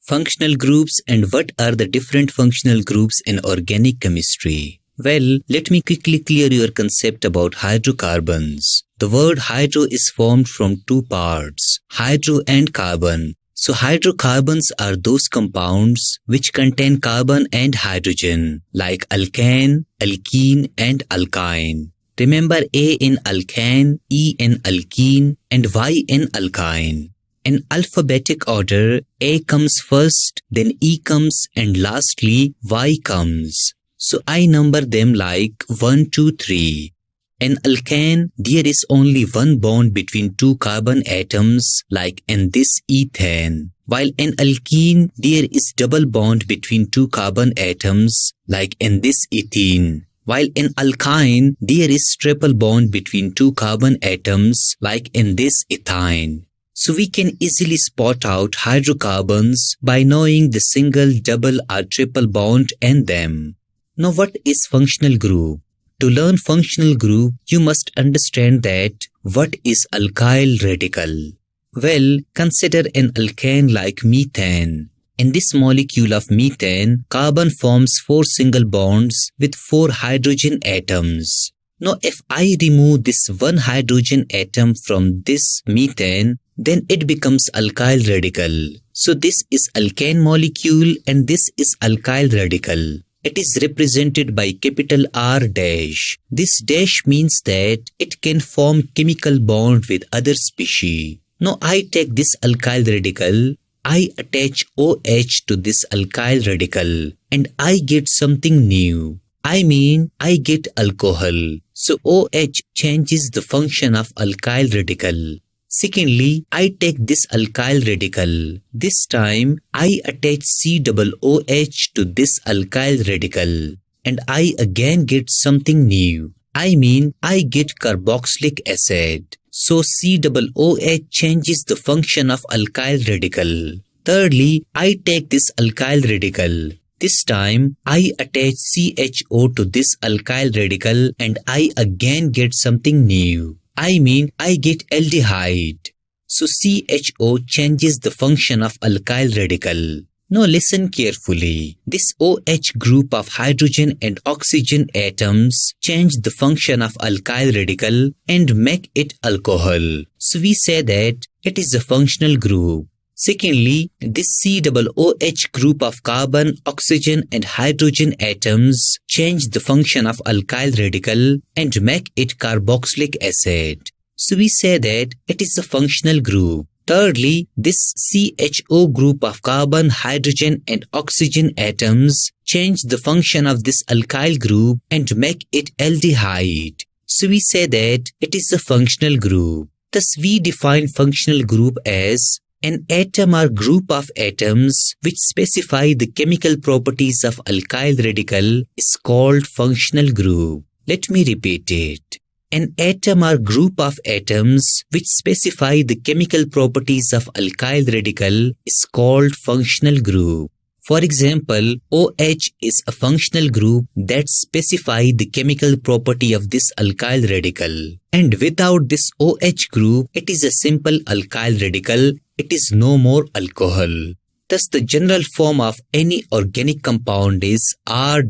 Functional groups and what are the different functional groups in organic chemistry? Well, let me quickly clear your concept about hydrocarbons. The word hydro is formed from two parts, hydro and carbon. So hydrocarbons are those compounds which contain carbon and hydrogen, like alkane, alkene, and alkyne. Remember A in alkane, E in alkene, and Y in alkyne. In alphabetic order, A comes first, then E comes, and lastly Y comes. So I number them like 1, 2, 3. In alkane, there is only one bond between two carbon atoms, like in this ethane. While in alkene, there is double bond between two carbon atoms, like in this ethene. While in alkyne, there is triple bond between two carbon atoms, like in this ethine. So we can easily spot out hydrocarbons by knowing the single, double or triple bond in them. Now what is functional group? To learn functional group, you must understand that what is alkyl radical. Well, consider an alkane like methane. In this molecule of methane, carbon forms 4 single bonds with 4 hydrogen atoms. Now if I remove this one hydrogen atom from this methane, then it becomes alkyl radical. So this is alkane molecule and this is alkyl radical. It is represented by capital R dash. This dash means that it can form chemical bond with other species. Now I take this alkyl radical, I attach OH to this alkyl radical and I get something new. I get alcohol. So OH changes the function of alkyl radical. Secondly, I take this alkyl radical. This time, I attach COOH to this alkyl radical. And I again get something new. I get carboxylic acid. So COOH changes the function of alkyl radical. Thirdly, I take this alkyl radical. This time, I attach CHO to this alkyl radical and I again get something new. I get aldehyde. So CHO changes the function of alkyl radical. Now listen carefully. This OH group of hydrogen and oxygen atoms change the function of alkyl radical and make it alcohol. So we say that it is a functional group. Secondly, this COOH group of carbon, oxygen and hydrogen atoms change the function of alkyl radical and make it carboxylic acid. So we say that it is a functional group. Thirdly, this CHO group of carbon, hydrogen and oxygen atoms change the function of this alkyl group and make it aldehyde. So we say that it is a functional group. Thus we define functional group as an atom or group of atoms which specify the chemical properties of alkyl radical is called functional group. Let me repeat it. An atom or group of atoms which specify the chemical properties of alkyl radical is called functional group. For example, OH is a functional group that specifies the chemical property of this alkyl radical. And without this OH group, it is a simple alkyl radical. It is no more alcohol. Thus, the general form of any organic compound is R-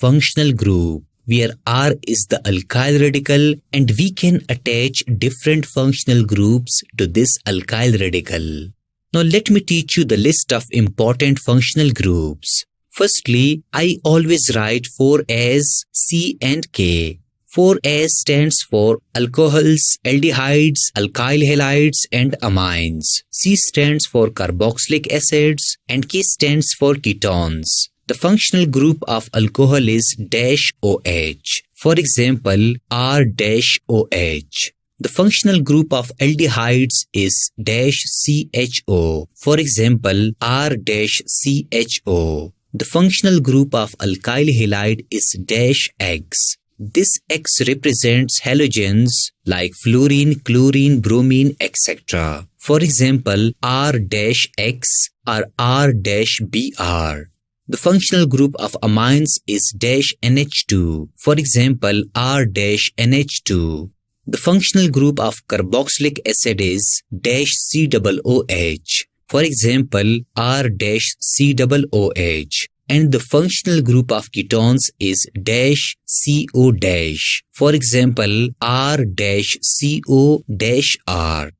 functional group, where R is the alkyl radical and we can attach different functional groups to this alkyl radical. Now let me teach you the list of important functional groups. Firstly, I always write 4 as C and K. 4 as stands for alcohols, aldehydes, alkyl halides and amines. C stands for carboxylic acids and K stands for ketones. The functional group of alcohol is -OH. For example, R-OH. The functional group of aldehydes is -CHO. For example, R-CHO. The functional group of alkyl halide is -X. This X represents halogens like fluorine, chlorine, bromine, etc. For example, R-X or R-Br. The functional group of amines is -NH2. For example, R-NH2. The functional group of carboxylic acid is -COOH. For example, R-COOH. And the functional group of ketones is -CO-. For example, R-CO-R.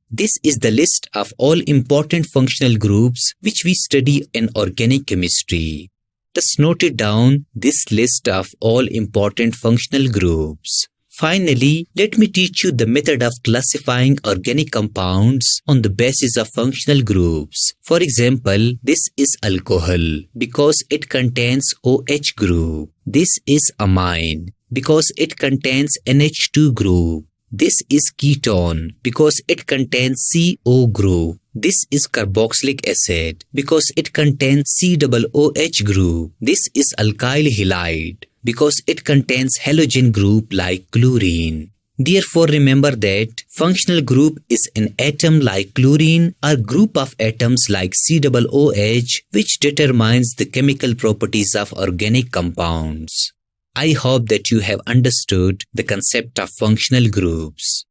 This is the list of all important functional groups which we study in organic chemistry. Just note it down, this list of all important functional groups. Finally, let me teach you the method of classifying organic compounds on the basis of functional groups. For example, this is alcohol because it contains OH group. This is amine because it contains NH2 group. This is ketone because it contains CO group. This is carboxylic acid because it contains COOH group. This is alkyl halide because it contains halogen group like chlorine. Therefore, remember that functional group is an atom like chlorine or group of atoms like COOH, which determines the chemical properties of organic compounds. I hope that you have understood the concept of functional groups.